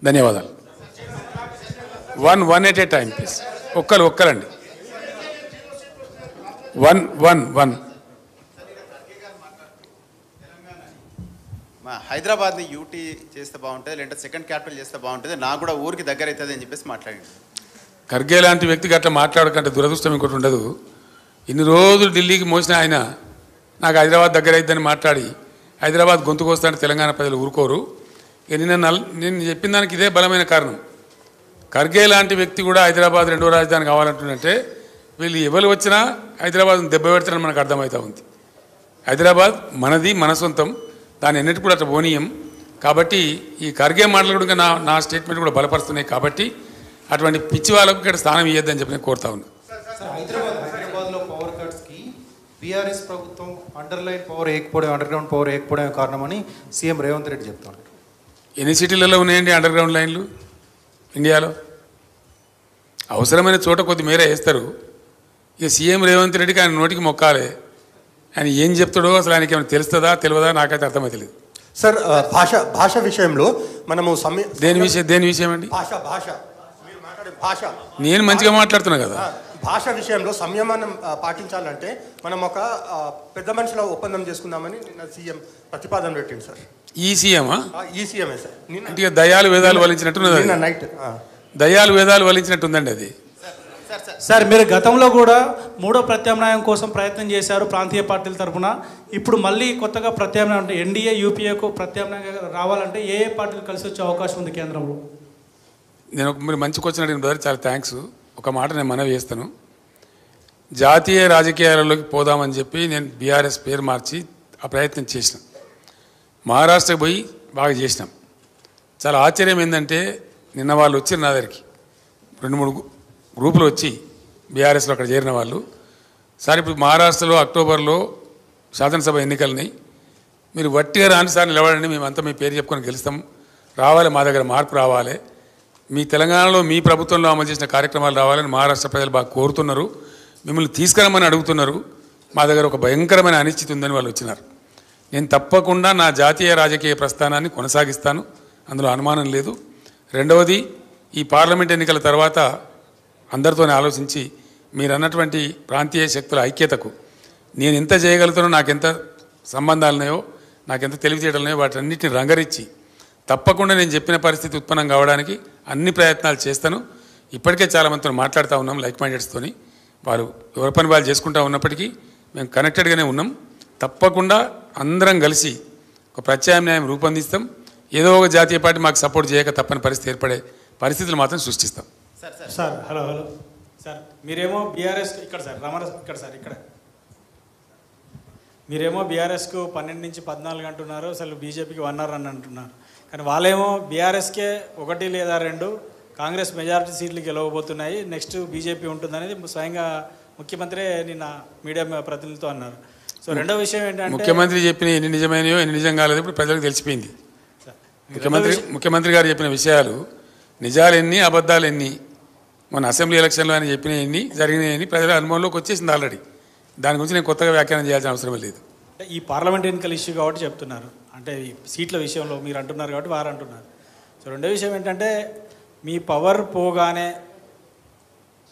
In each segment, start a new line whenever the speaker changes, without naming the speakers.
ధన్యవాదాలు. One at a time please. ఒక్కరండి. One.
హైదరాబాద్ని యూటీ చేస్తే బాగుంటుంది, లేదంటే సెకండ్ క్యాపిటల్ చేస్తే బాగుంటుంది, నాకు కూడా ఊరికి దగ్గర అవుతుంది అని చెప్పేసి మాట్లాడింది.
ఖర్గే లాంటి వ్యక్తికి అట్లా మాట్లాడకంటే దురదృష్టం ఇంకోటి ఉండదు. ఇన్ని రోజులు ఢిల్లీకి మోసిన ఆయన నాకు హైదరాబాద్ దగ్గర అయిద్దని మాట్లాడి హైదరాబాద్ గొంతుకు వస్తానంటే తెలంగాణ ప్రజలు ఊరుకోరు. నేను చెప్పిన దానికి ఇదే బలమైన కారణం. ఖర్గే లాంటి వ్యక్తి కూడా హైదరాబాద్ రెండో రాజధాని కావాలంటుందంటే వీళ్ళు ఎవరు వచ్చినా హైదరాబాద్ దెబ్బ పెడతారని మనకు అర్థమవుతూ ఉంది. హైదరాబాద్ మనది, మన సొంతం, దాన్ని ఎన్నిటి కూడా అట్లా పోనీయం. కాబట్టి ఈ ఖర్గే మాటలు కూడా నా స్టేట్మెంట్ కూడా బలపరుస్తున్నాయి. కాబట్టి అటువంటి పిచ్చి వాళ్ళకు ఇక్కడ స్థానం ఇవ్వద్దని చెప్పి నేను కోరుతా ఉన్నాను.
హైదరాబాద్లో పవర్ కట్స్కి బీఆర్ఎస్ ప్రభుత్వం అండర్లైన్ పవర్ వేయకపోవడం, అండర్గ్రౌండ్ పవర్ వేయకపోవడం కారణమని సీఎం రేవంత్ రెడ్డి చెప్తున్నారు.
ఎన్ని సిటీలలో ఉన్నాయండి అండర్ గ్రౌండ్ లైన్లు ఇండియాలో? అవసరమైన చోట కొద్ది మేర వేస్తారు. ఇక సీఎం రేవంత్ రెడ్డికి ఆయన నోటికి మొక్కాలే. ఆయన ఏం చెప్తాడో అసలు ఆయనకి ఏమైనా తెలుస్తుందా తెలియదా నాకైతే అర్థమవుతలేదు.
సార్, భాష విషయంలో మనము
దేని విషయం అండి?
భాష
నేను మంచిగా మాట్లాడుతున్నా కదా.
భాష విషయంలో సంయమనం పాటించాలంటే మనం ఒక పెద్ద మనుషుల ఒప్పందం చేసుకుందామని నిన్న సీఎం ప్రతిపాదన పెట్టింది సార్.
ఈ సీఎమా?
ఈ సీఎంఏ సార్.
అంటే దయాలు వేదాలు వలించినట్టున్నది.
నైట్
దయాలు వేదాలు వలించినట్టుందండి అది.
సార్, మీరు గతంలో కూడా మూడో ప్రత్యామ్నాయం కోసం ప్రయత్నం చేశారు ప్రాంతీయ పార్టీల తరఫున. ఇప్పుడు మళ్ళీ కొత్తగా ప్రత్యామ్నాయం అంటే ఎన్డీఏ యూపీఏకు ప్రత్యామ్నాయంగా రావాలంటే ఏ పార్టీలు కలిసి వచ్చే అవకాశం ఉంది కేంద్రంలో?
మీరు మంచి క్వశ్చన్ అడిగిన బ్రదర్, చాలా థ్యాంక్స్. ఒక మాట నేను మనవి చేస్తాను. జాతీయ రాజకీయాలలోకి పోదామని చెప్పి నేను బీఆర్ఎస్ పేరు మార్చి ఆ ప్రయత్నం చేసిన. మహారాష్ట్రకి పోయి బాగా చేసినాం. చాలా ఆశ్చర్యం ఏంటంటే నిన్న వాళ్ళు వచ్చారు నా దగ్గరికి, 2-3 గ్రూపులు వచ్చి బీఆర్ఎస్లో అక్కడ చేరిన వాళ్ళు. సార్, ఇప్పుడు మహారాష్ట్రలో అక్టోబర్లో శాసనసభ ఎన్నికలని మీరు వట్టిగా రాని సార్ నిలబడండి, మేమంతా మీ పేరు చెప్పుకొని గెలుస్తాం, రావాలి, మా దగ్గర మార్పు రావాలి, మీ తెలంగాణలో మీ ప్రభుత్వంలో అమలు చేసిన కార్యక్రమాలు రావాలని మహారాష్ట్ర ప్రజలు బాగా కోరుతున్నారు, మిమ్మల్ని తీసుకురమ్మని అడుగుతున్నారు, మా దగ్గర ఒక భయంకరమైన అనిశ్చితి ఉందని వాళ్ళు వచ్చినారు. నేను తప్పకుండా నా జాతీయ రాజకీయ ప్రస్థానాన్ని కొనసాగిస్తాను, అందులో అనుమానం లేదు. రెండవది, ఈ పార్లమెంట్ ఎన్నికల తర్వాత అందరితోనే ఆలోచించి మీరు అన్నటువంటి ప్రాంతీయ శక్తుల ఐక్యతకు నేను ఎంత చేయగలుగుతానో, నాకెంత సంబంధాలు ఉన్నాయో, నాకెంత తెలివితేటలు ఉన్నాయో వాటన్నిటిని రంగరించి తప్పకుండా నేను చెప్పిన పరిస్థితి ఉత్పన్నం కావడానికి అన్ని ప్రయత్నాలు చేస్తాను. ఇప్పటికే చాలామందితో మాట్లాడుతూ ఉన్నాం, లైక్ మైండెడ్స్తోని. వారు ఎవరి పని వాళ్ళు చేసుకుంటూ ఉన్నప్పటికీ మేము కనెక్టెడ్గానే ఉన్నాం. తప్పకుండా అందరం కలిసి ఒక ప్రత్యామ్నాయం రూపొందిస్తాం. ఏదో ఒక జాతీయ పార్టీ మాకు సపోర్ట్ చేయక తప్పని పరిస్థితి ఏర్పడే పరిస్థితులు మాత్రం సృష్టిస్తాం.
సార్ హలో సార్, మీరేమో బీఆర్ఎస్ ఇక్కడ సార్ ఇక్కడ సార్ ఇక్కడ మీరేమో బీఆర్ఎస్కు 12 నుంచి 14 అంటున్నారు, అసలు బీజేపీకి 1 అని అంటున్నారు. కానీ వాళ్ళేమో బీఆర్ఎస్కే 1 లేదా 2 కాంగ్రెస్ మెజారిటీ సీట్లు గెలవబోతున్నాయి, నెక్స్ట్ బీజేపీ ఉంటుందనేది స్వయంగా ముఖ్యమంత్రి నిన్న మీడియా ప్రతినిధులతో అన్నారు. సో రెండో విషయం ఏంటంటే
ముఖ్యమంత్రి చెప్పిన ఎన్ని నిజమైనయో ఎన్ని నిజం కాలేదు ఇప్పుడు ప్రజలకు తెలిసిపోయింది. ముఖ్యమంత్రి గారు చెప్పిన విషయాలు నిజాలు ఎన్ని అబద్ధాలు ఎన్ని, మన అసెంబ్లీ ఎలక్షన్లో ఆయన చెప్పిన ఎన్ని జరిగినాయని ప్రజల అనుభవంలోకి వచ్చేసింది ఆల్రెడీ. దాని గురించి నేను కొత్తగా వ్యాఖ్యానం చేయాల్సిన అవసరం లేదు.
అంటే ఈ పార్లమెంట్ ఎన్నికల ఇష్యూ కాబట్టి చెప్తున్నారు, అంటే ఈ సీట్ల విషయంలో మీరు అంటున్నారు కాబట్టి వారు అంటున్నారు. సో రెండో విషయం ఏంటంటే మీ పవర్ పోగానే,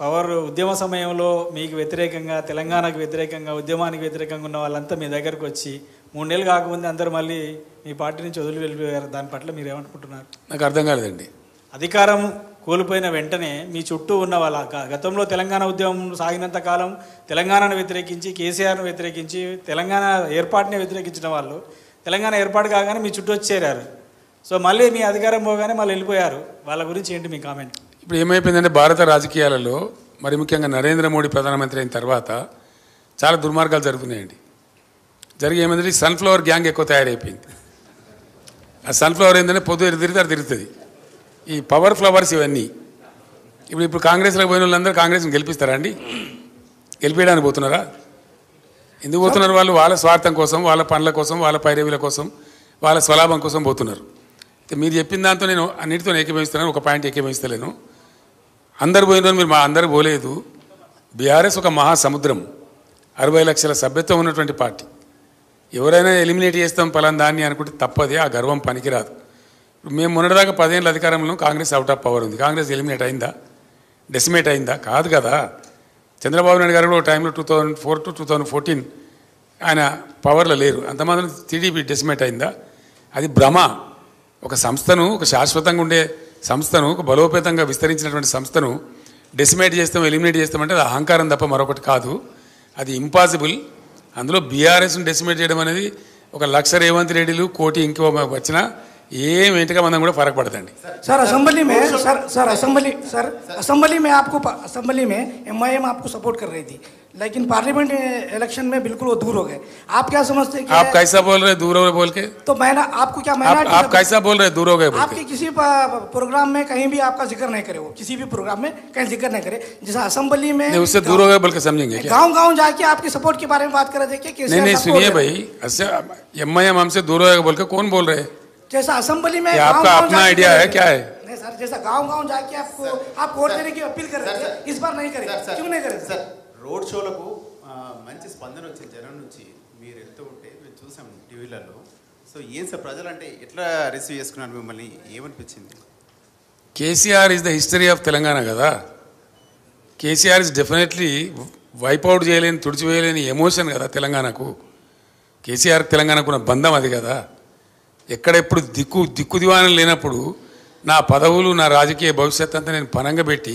పవర్ ఉద్యమ సమయంలో మీకు వ్యతిరేకంగా, తెలంగాణకు వ్యతిరేకంగా, ఉద్యమానికి వ్యతిరేకంగా ఉన్న వాళ్ళంతా మీ దగ్గరకు వచ్చి 3 నెలలు కాకముందే అందరూ మళ్ళీ మీ పార్టీ నుంచి వదిలి వెళ్ళిపోయారు. దాని పట్ల మీరు ఏమనుకుంటున్నారు?
నాకు అర్థం కాలేదండి.
అధికారం కోల్పోయిన వెంటనే మీ చుట్టూ ఉన్న వాళ్ళ గతంలో తెలంగాణ ఉద్యమం సాగినంత కాలం తెలంగాణను వ్యతిరేకించి, కేసీఆర్ను వ్యతిరేకించి, తెలంగాణ ఏర్పాటుని వ్యతిరేకించిన వాళ్ళు తెలంగాణ ఏర్పాటు కాగానే మీ చుట్టూ వచ్చి చేరారు. సో మళ్ళీ మీ అధికారం పోగానే మళ్ళీ వెళ్ళిపోయారు. వాళ్ళ గురించి ఏంటి మీ కామెంట్?
ఇప్పుడు ఏమైపోయిందంటే భారత రాజకీయాలలో మరి ముఖ్యంగా నరేంద్ర మోడీ ప్రధానమంత్రి అయిన తర్వాత చాలా దుర్మార్గాలు జరుగుతున్నాయండి. జరిగి ఏమైందంటే సన్ఫ్లవర్ గ్యాంగ్ ఎక్కువ తయారైపోయింది. ఆ సన్ఫ్లవర్ ఏంటంటే పొద్దు తిరుగుతుంది. ఈ పవర్ ఫ్లవర్స్ ఇవన్నీ ఇప్పుడు కాంగ్రెస్లో పోయిన వాళ్ళందరూ కాంగ్రెస్ని గెలిపిస్తారా అండి? గెలిపేయడానికి పోతున్నారా? ఎందుకు పోతున్నారు? వాళ్ళు వాళ్ళ స్వార్థం కోసం, వాళ్ళ పనుల కోసం, వాళ్ళ పైరవీల కోసం, వాళ్ళ స్వలాభం కోసం పోతున్నారు. మీరు చెప్పిన దాంతో నేను అన్నిటితో ఏకీభవిస్తున్నాను, ఒక పాయింట్ ఏకీభవిస్తలేను. అందరు పోయిన మీరు అందరూ పోలేదు. బీఆర్ఎస్ ఒక మహాసముద్రం, 60 లక్షల సభ్యత్వం ఉన్నటువంటి పార్టీ. ఎవరైనా ఎలిమినేట్ చేస్తాం పలానా దాన్ని అనుకుంటే తప్పదే, ఆ గర్వం పనికిరాదు. మేము మొన్నటిదాకా 10 ఏళ్ళ అధికారంలో కాంగ్రెస్ అవుట్ ఆఫ్ పవర్ ఉంది. కాంగ్రెస్ ఎలిమినేట్ అయిందా, డెసిమేట్ అయిందా? కాదు కదా. చంద్రబాబు నాయుడు గారు కూడా టైంలో 2004 to 2014 ఆయన పవర్లో లేరు. అంతమంది టీడీపీ డెసిమేట్ అయిందా? అది భ్రమ. ఒక సంస్థను, ఒక శాశ్వతంగా ఉండే సంస్థను, ఒక బలోపేతంగా విస్తరించినటువంటి సంస్థను డెసిమేట్ చేస్తాం, ఎలిమినేట్ చేస్తామంటే అది అహంకారం తప్ప మరొకటి కాదు. అది ఇంపాసిబుల్. అందులో బీఆర్ఎస్ను డెసిమేట్ చేయడం అనేది ఒక లక్ష రేవంత్ రెడ్డిలు, కోటి ఇంకో వచ్చినా ఏంటిగా మనం కూడా ఫరक పడదండి.
सर असेंबली में असेंबली में एमआईएम आपको सपोर्ट कर रही थी, लेकिन पार्लियामेंट इलेक्शन में बिल्कुल वो दूर हो गए. आप क्या समझते हैं कि
आप कैसा बोल रहे दूर हो गए बोल के?
तो मैं आपको क्या माइनॉरिटी
आप कैसा बोल रहे दूर हो गए बोल
आपके किसी प्रोग्राम में कहीं भी आपका जिक्र नहीं करे, वो किसी भी प्रोग्राम में कहीं जिक्र नहीं करे. जैसा असेंबली में
नहीं, उससे दूर हो गए बोल के समझेंगे क्या?
गाँव जाके आपके सपोर्ट के बारे में बात कर रहे थे कि
नहीं सुनिए भाई, एमआईएम हमसे दूर हो गए बोल के कौन बोल रहे हैं?
जैसा असेंबली में
आपका अपना आइडिया है क्या है?
नहीं सर, जैसा गांव जाके आपको आप वोट देने की अपील कर रहे थे, इस बार नहीं करे. क्यों नहीं करे
సార్? రోడ్ షోలకు మంచి స్పందన వచ్చింది జనం నుంచి. మీరు వెళ్తూ ఉంటే మేము చూసాం టీవీలలో. సో ఏం సార్ ప్రజలు అంటే ఎట్లా రిసీవ్ చేసుకున్నారు మిమ్మల్ని, ఏమనిపించింది?
KCR is the history of Telangana కదా. కేసీఆర్ ఇస్ డెఫినెట్లీ వైపౌట్ చేయలేని, తుడిచివేయలేని ఎమోషన్ కదా తెలంగాణకు. కేసీఆర్ తెలంగాణకు ఉన్న బంధం అది కదా. ఎక్కడెప్పుడు దిక్కు దివాణం లేనప్పుడు నా పదవులు, నా రాజకీయ భవిష్యత్ అంతా నేను పనంగా పెట్టి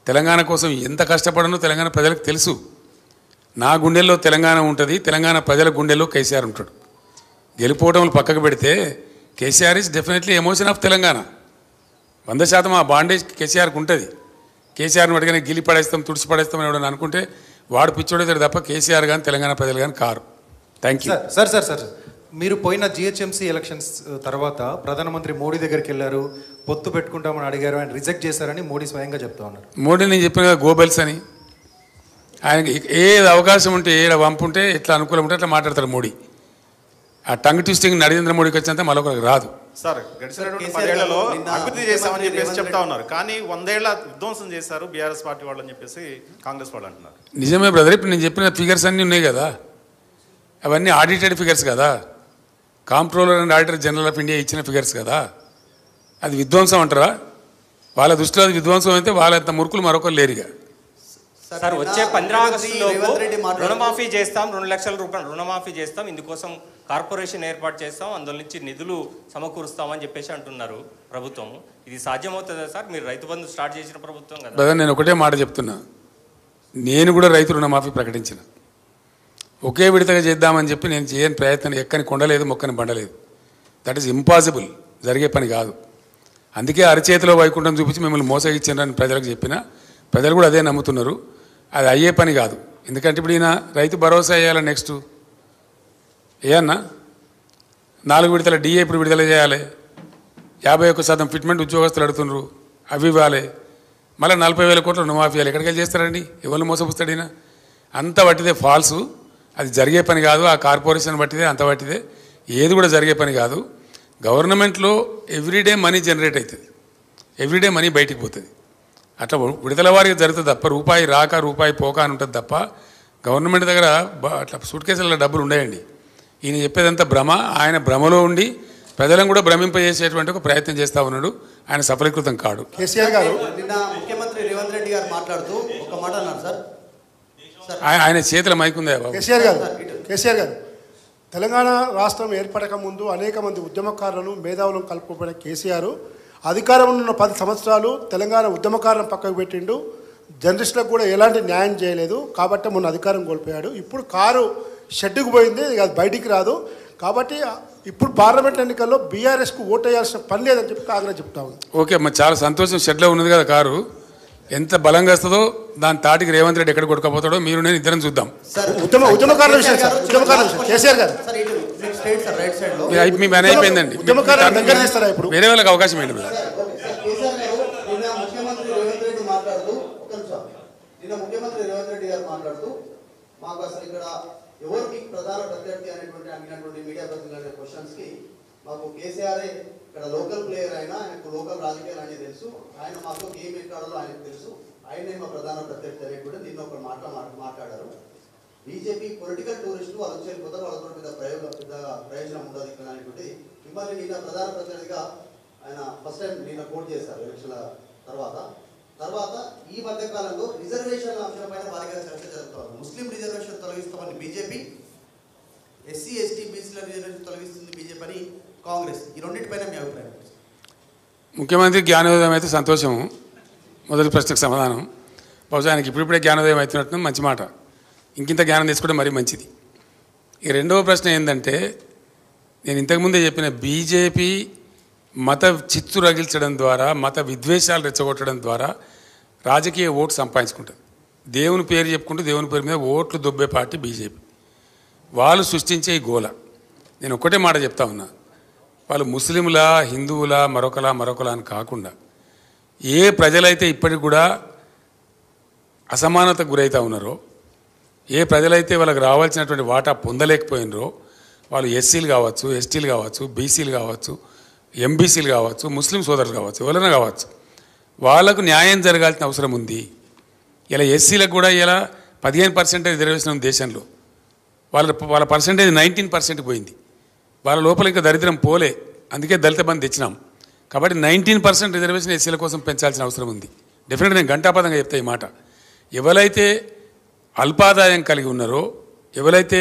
తెలంగాణ కోసం ఎంత కష్టపడనో తెలంగాణ ప్రజలకు తెలుసు. నా గుండెల్లో తెలంగాణ ఉంటుంది, తెలంగాణ ప్రజల గుండెల్లో కేసీఆర్ ఉంటాడు. గెలుపోవటములు పక్కకు పెడితే KCR is definitely emotion of Telangana. 100% ఆ బాండేజ్ కేసీఆర్కి ఉంటుంది. కేసీఆర్ని అడిగిన గిలి పడేస్తాం, తుడిచి పడేస్తాం అని ఎవడని అనుకుంటే వాడు పిచ్చోడేతాడు తప్ప కేసీఆర్ కానీ తెలంగాణ ప్రజలు కానీ కారు. Thank you.
సార్ మీరు పోయిన జిహెచ్ఎంసీ ఎలక్షన్స్ తర్వాత ప్రధానమంత్రి మోడీ దగ్గరికి వెళ్ళారు, పొత్తు పెట్టుకుంటామని అడిగారు, ఆయన రిజెక్ట్ చేశారని మోడీ స్వయంగా చెప్తా ఉన్నారు.
మోడీ నేను చెప్పిన కదా గోబెల్స్ అని. ఆయనకి ఏది అవకాశం ఉంటే, ఏడ వంపు ఉంటే, ఎట్లా అనుకూలం ఉంటే అట్లా మాట్లాడతారు మోడీ. ఆ టంగ్ ట్విస్టింగ్ నరేంద్ర మోడీకి వచ్చినంత మరొకరికి రాదు.
సార్ గడిచినటువంటి 10 ఏళ్లలో అభివృద్ధి చేశామని చెప్పేసి చెప్తా ఉన్నారు, కానీ 100 ఏళ్ల విధ్వంసం చేశారు బీఆర్ఎస్ పార్టీ వాళ్ళు అని చెప్పేసి కాంగ్రెస్ వాళ్ళు అంటున్నారు.
నిజమే బ్రదర్. ఇప్పుడు నేను చెప్పిన ఫిగర్స్ అన్నీ ఉన్నాయి కదా, అవన్నీ ఆడిటెడ్ ఫిగర్స్ కదా. Comptroller and auditor general of India ఇచ్చిన ఫిగర్స్ కదా. అది విధ్వంసం అంటారా? వాళ్ళ దృష్టిలో అది విధ్వంసం అయితే వాళ్ళంత మురుకులు మరొకరు లేరుగా.
సార్ వచ్చే 15 ఆగస్టులోపు రుణమాఫీ చేస్తాం, 2 లక్షల రూపాయలు రుణమాఫీ చేస్తాం, ఇందుకోసం కార్పొరేషన్ ఏర్పాటు చేస్తాం, అందులో నుంచి నిధులు సమకూరుస్తామని చెప్పేసి అంటున్నారు ప్రభుత్వం. ఇది సాధ్యమవుతుందా సార్? మీరు రైతు బంధు స్టార్ట్ చేసిన ప్రభుత్వం కదా.
బ్రదర్ నేను ఒకటే మాట చెప్తున్నా, నేను కూడా రైతు రుణమాఫీ ప్రకటించిన. ఒకే విడతగా చేద్దామని చెప్పి నేను చేయని ప్రయత్నం ఎక్కని కొండలేదు, మొక్కని బండలేదు. దట్ ఈస్ ఇంపాసిబుల్, జరిగే పని కాదు. అందుకే అరచేతిలో వైకుంఠం చూపించి మిమ్మల్ని మోసగిచ్చారని ప్రజలకు చెప్పిన, ప్రజలు కూడా అదే నమ్ముతున్నారు. అది అయ్యే పని కాదు. ఎందుకంటే ఇప్పుడు ఈయన రైతు భరోసా వేయాలి, నెక్స్ట్ ఏయన్నా 4 విడతల డిఏ ఇప్పుడు విడుదల చేయాలి, 51% ఫిట్మెంట్ ఉద్యోగస్తులు అడుగుతున్నారు, అవి ఇవ్వాలి, మళ్ళీ 40,000 కోట్ల రుణమాఫీ ఇవ్వాలి. ఎక్కడికి వెళ్ళి చేస్తారండి? ఎవరిని మోసపుస్తాడు ఈయన? అంత వట్టిదే, ఫాల్సు. అది జరిగే పని కాదు. ఆ కార్పొరేషన్ బట్టిదే, అంత బట్టిదే, ఏది కూడా జరిగే పని కాదు. గవర్నమెంట్లో ఎవ్రీడే మనీ జనరేట్ అవుతుంది, ఎవ్రీడే మనీ బయటికి పోతుంది. అట్లా విడుదల వారికి జరుగుతుంది తప్ప రూపాయి రాక రూపాయి పోక అని ఉంటుంది తప్ప గవర్నమెంట్ దగ్గర అట్లా సూట్ కేసులలో డబ్బులు ఉండయండి. ఈయన చెప్పేదంతా భ్రమ. ఆయన భ్రమలో ఉండి ప్రజలను కూడా భ్రమింపజేసేటువంటి ఒక ప్రయత్నం చేస్తూ ఉన్నాడు. ఆయన సఫలీకృతం కాడు.
కేసీఆర్ గారు నిన్న ముఖ్యమంత్రి రేవంత్ రెడ్డి గారు మాట్లాడుతూ ఒక మాట అన్నారు సార్.
ఆయన చేతుల మైకుందా బాబు?
కేసీఆర్ గారు తెలంగాణ రాష్ట్రం ఏర్పడక ముందు అనేక మంది ఉద్యమకారులను, మేధావులను కలుపుకుపోయిన కేసీఆర్ అధికారంలో ఉన్న 10 సంవత్సరాలు తెలంగాణ ఉద్యమకారులను పక్కకు పెట్టిండు. జర్నలిస్టులకు కూడా ఎలాంటి న్యాయం చేయలేదు. కాబట్టి మొన్న అధికారం కోల్పోయాడు. ఇప్పుడు కారు షెడ్డుకు పోయింది, అది బయటికి రాదు. కాబట్టి ఇప్పుడు పార్లమెంట్ ఎన్నికల్లో బీఆర్ఎస్కు ఓటు వేయాల్సిన పని లేదని చెప్పి కాంగ్రెస్ చెప్తా ఉంది.
ఓకే మరి చాలా సంతోషం. షెడ్లో ఉన్నది కదా కారు, ఎంత బలంగా వస్తుందో దాని తాటికి రేవంత్ రెడ్డి ఎక్కడ కొట్టుకపోతాడో మీరు నేను ఇద్దరం చూద్దాం.
ఉద్యమకారుల విషయం సార్, ఉద్యమకారుల విషయం కేసీఆర్ గారు
మీ పని అయిపోయిందండి. వేరే వాళ్ళకి అవకాశం ఏంటి?
ముఖ్యమంత్రి రేవంత్ రెడ్డి గారు మాట్లాడుతూ మాకు అసలు ఇక్కడ ఎవరికి ప్రధాన ప్రత్యర్థి అనేటువంటి మీడియా ప్రతినిధుల క్వశ్చన్స్ కి మాకు కేసీఆర్ ఇక్కడ లోకల్ ప్లేయర్ అయినా ఆయనకు లోకల్ రాజకీయాలు అనేది తెలుసు, ఆయన మాకు గేమ్ ఎక్కాడో ఆయనకు తెలుసు, ఆయనే మా ప్రధాన ప్రత్యర్థి అనేటువంటి దీన్ని ఒక మాట్లాడారు. బీజేపీ పొలిటికల్ టూరిస్టులు వాళ్ళు వెళ్ళిపోతారు, వాళ్ళతో పెద్ద ప్రయోజనం ఉండదు ఇక్కడ అనేటువంటి మిమ్మల్ని నిన్న ప్రధాన ప్రత్యర్థిగా
ఆయన ఫస్ట్ టైం నిన్న పోటీ చేశారు ఎలక్షన్ల తర్వాత ఈ మధ్య కాలంలో రిజర్వేషన్ల అంశంపైన భారీగా చర్చ జరుగుతోంది. ముస్లిం రిజర్వేషన్ తొలగిస్తామని బీజేపీ, ఎస్సీ ఎస్టీ బీసీల రిజర్వేషన్ తొలగిస్తుంది బీజేపీ అని కాంగ్రెస్. ఈ రెండింటిపైన మీ అభిప్రాయం?
ముఖ్యమంత్రి జ్ఞానోదయం అయితే సంతోషము. మొదటి ప్రశ్నకు సమాధానం. బహుశా ఆయనకి ఇప్పుడిప్పుడే జ్ఞానోదయం అవుతున్నట్టు మంచి మాట. ఇంకింత జ్ఞానం తీసుకుంటే మరీ మంచిది. ఈ రెండవ ప్రశ్న ఏంటంటే, నేను ఇంతకుముందే చెప్పిన బీజేపీ మత చిత్తు రగిల్చడం ద్వారా, మత విద్వేషాలు రెచ్చగొట్టడం ద్వారా రాజకీయ ఓటు సంపాదించుకుంటుంది. దేవుని పేరు చెప్పుకుంటూ దేవుని పేరు మీద ఓట్లు దొబ్బే పార్టీ బీజేపీ. వాళ్ళు సృష్టించే ఈ గోల. నేను ఒక్కటే మాట చెప్తా ఉన్నా, వాళ్ళు ముస్లింలా, హిందువులా, మరొకలా అని కాకుండా ఏ ప్రజలైతే ఇప్పటికి కూడా అసమానతకు గురవుతూ ఉన్నారో, ఏ ప్రజలైతే వాళ్ళకి రావాల్సినటువంటి వాటా పొందలేకపోయినరో, వాళ్ళు ఎస్సీలు కావచ్చు, ఎస్టీలు కావచ్చు, బీసీలు కావచ్చు, ఎంబీసీలు కావచ్చు, ముస్లిం సోదరులు కావచ్చు, ఎవరైనా కావచ్చు, వాళ్ళకు న్యాయం జరగాల్సిన అవసరం ఉంది. ఇలా ఎస్సీలకు కూడా ఇలా 15% రిజర్వేషన్ ఉంది దేశంలో. వాళ్ళ పర్సంటేజ్ 19% పోయింది. వాళ్ళ లోపల ఇంకా దరిద్రం పోలే. అందుకే దళిత బంధు తెచ్చినాం. కాబట్టి 19% రిజర్వేషన్ ఎస్సీల కోసం పెంచాల్సిన అవసరం ఉంది. డెఫినెట్గా నేను ఘంటాపదంగా చెప్తా ఈ మాట. ఎవరైతే అల్పాదాయం కలిగి ఉన్నారో, ఎవరైతే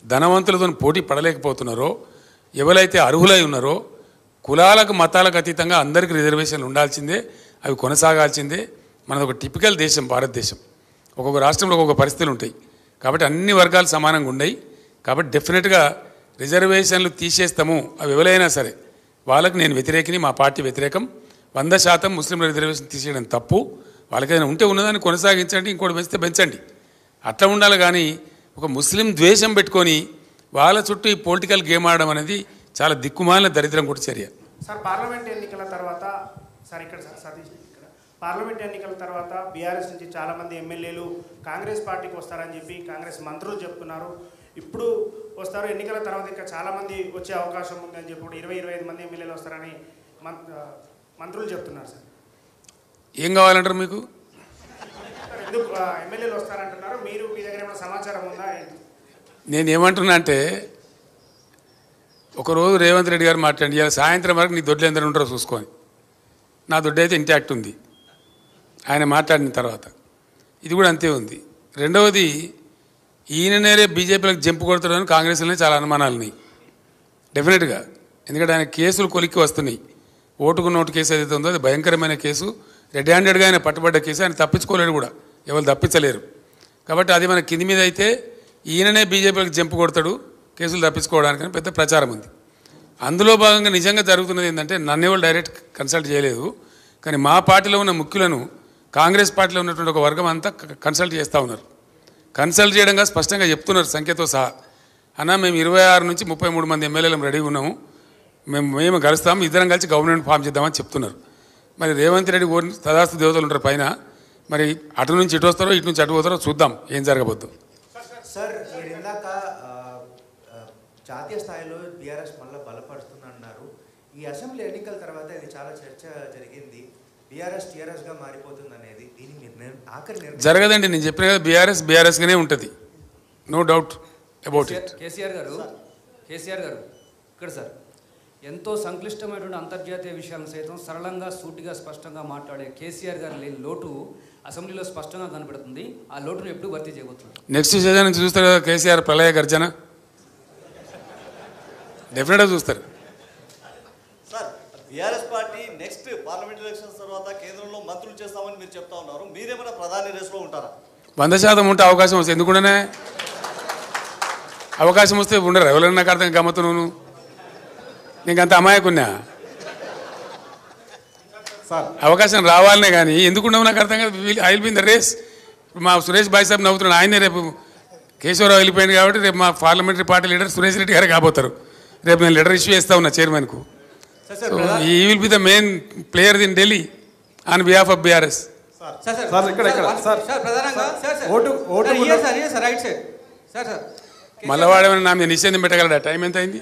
ధనవంతులతో పోటీ పడలేకపోతున్నారో, ఎవరైతే అర్హులై ఉన్నారో, కులాలకు మతాలకు అతీతంగా అందరికీ రిజర్వేషన్లు ఉండాల్సిందే, అవి కొనసాగాల్సిందే. మనది ఒక టిపికల్ దేశం భారతదేశం. ఒక్కొక్క రాష్ట్రంలో ఒక్కొక్క పరిస్థితులు ఉంటాయి. కాబట్టి అన్ని వర్గాలు సమానంగా ఉన్నాయి. కాబట్టి డెఫినెట్గా రిజర్వేషన్లు తీసేస్తాము, అవి ఎవరైనా సరే వాళ్ళకి నేను వ్యతిరేకిని, మా పార్టీ వ్యతిరేకం. 100% ముస్లింల రిజర్వేషన్ తీసేయడం తప్పు. వాళ్ళకైనా ఉంటే ఉన్నదాన్ని కొనసాగించండి, ఇంకోటి పెంచితే పెంచండి, అట్లా ఉండాలి. కానీ ఒక ముస్లిం ద్వేషం పెట్టుకొని వాళ్ళ చుట్టూ ఈ పొలిటికల్ గేమ్ ఆడడం అనేది చాలా దిక్కుమాలిన దరిద్రం కూడా చర్య.
సార్ పార్లమెంట్ ఎన్నికల తర్వాత పార్లమెంట్ ఎన్నికల తర్వాత బీఆర్ఎస్ నుంచి చాలామంది ఎమ్మెల్యేలు కాంగ్రెస్ పార్టీకి వస్తారని చెప్పి కాంగ్రెస్ మంత్రులు చెప్తున్నారు. ఇప్పుడు వస్తారు, ఎన్నికల తర్వాత ఇంకా చాలామంది వచ్చే అవకాశం ఉందని చెప్పి 20-25 మంది ఎమ్మెల్యేలు వస్తారని మంత్రులు చెప్తున్నారు. సార్
ఏం కావాలంటారు మీకు?
ఎందుకు ఎమ్మెల్యేలు వస్తారంటున్నారు? మీరు మీ దగ్గర ఏమైనా సమాచారం ఉందా?
నేనేమంటున్నా అంటే, ఒకరోజు రేవంత్ రెడ్డి గారు మాట్లాడి, ఇలా సాయంత్రం వరకు నీ దొడ్లు ఎందరూ ఉంటారో చూసుకొని, నా దొడ్డు అయితే ఇంటాక్ట్ ఉంది ఆయన మాట్లాడిన తర్వాత. ఇది కూడా అంతే ఉంది. రెండవది, ఈయననే బీజేపీలకు జంపు కొడుతున్నారని కాంగ్రెస్లోనే చాలా అనుమానాలు ఉన్నాయి డెఫినెట్గా. ఎందుకంటే ఆయన కేసులు కొలిక్కి వస్తున్నాయి. ఓటుకు నోటు కేసు ఏదైతే ఉందో అది భయంకరమైన కేసు. రెడ్ హ్యాండెడ్గా ఆయన పట్టుబడ్డ కేసు. ఆయన తప్పించుకోలేడు కూడా, ఎవరు తప్పించలేరు. కాబట్టి అది మన కింది మీద అయితే ఈయననే బీజేపీలకు జంపు కొడతాడు కేసులు తప్పించుకోవడానికని పెద్ద ప్రచారం ఉంది. అందులో భాగంగా నిజంగా జరుగుతున్నది ఏంటంటే, నన్ను ఎవరు డైరెక్ట్ కన్సల్ట్ చేయలేదు, కానీ మా పార్టీలో ఉన్న ముఖ్యులను కాంగ్రెస్ పార్టీలో ఉన్నటువంటి ఒక వర్గం అంతా కన్సల్ట్ చేస్తూ ఉన్నారు. కన్సల్ట్ చేయడంగా స్పష్టంగా చెప్తున్నారు సంఖ్యతో సహా, అన్న మేము 26 నుంచి 33 మంది ఎమ్మెల్యేలు రెడీగా ఉన్నాము, మేము కలుస్తాము, ఇద్దరం కలిసి గవర్నమెంట్ ఫామ్ చేద్దామని చెప్తున్నారు. మరి రేవంత్ రెడ్డి తదాస్తు దేవతలు ఉంటారు పైన, మరి అటు నుంచి ఇటు వస్తారో ఇటు నుంచి అటు పోతారో చూద్దాం ఏం జరగబోద్దు.
సార్ మీరు ఇందాక జాతీయ స్థాయిలో బీఆర్ఎస్ మళ్ళీ బలపడుతుందన్నారు. ఈ అసెంబ్లీ ఎన్నికల తర్వాత ఇది చాలా చర్చ జరిగింది, బీఆర్ఎస్ టీఆర్ఎస్గా మారిపోతుంది అనేది. దీని ఆఖరి
జరగదండి. నేను చెప్పిన కదా, బీఆర్ఎస్గానే ఉంటుంది, no doubt about it.
KCR గారు ఇక్కడ సార్ ఎంతో సంక్లిష్టమైనటువంటి అంతర్జాతీయ విషయాలను సైతం సరళంగా, సూటిగా, స్పష్టంగా మాట్లాడే కేసీఆర్ గారు లేని లోటు అసెంబ్లీలో స్పష్టంగా కనబడుతుంది. ఆ లోటును ఎప్పుడు భర్తీ చేయబోతున్నారు?
నెక్స్ట్ సీజన్ నుంచి చూస్తారు కదా కేసీఆర్ ప్రళయ గర్జన, డెఫినెట్గా చూస్తారు.
Sir BRS party next parliament elections తర్వాత కేంద్రంలో మంత్రులు చేస్తామని మీరు చెప్తా ఉన్నారు. మీరేమైనా ప్రధాని రేసులో ఉంటారా?
100% ఉంటే అవకాశం వస్తే ఎందుకుండానే అవకాశం వస్తే ఉండరు. ఎవరైనా నాకు అర్థం గమ్మత్తు, నువ్వు నీకు అంత అమాయకున్నా అవకాశం రావాలనే కానీ ఎందుకుండవు నాకు అర్థం కాదు. I will be in the race. మా సురేష్ భాయ్ సాబ్ నవ్వుతున్నాడు, ఆయనే రేపు కేశవరావు వెళ్ళిపోయింది కాబట్టి రేపు మా parliamentary party leader Suresh Reddy గారే కాబోతారు. రేపు నేను లెటర్ ఇష్యూ చేస్తా ఉన్నా చైర్మన్కు. ఈ will be the main player in Delhi on behalf of BRS. మళ్ళీ వాడేమైనా నా మీద నిషేధం పెట్టగలడా? టైం ఎంత అయింది?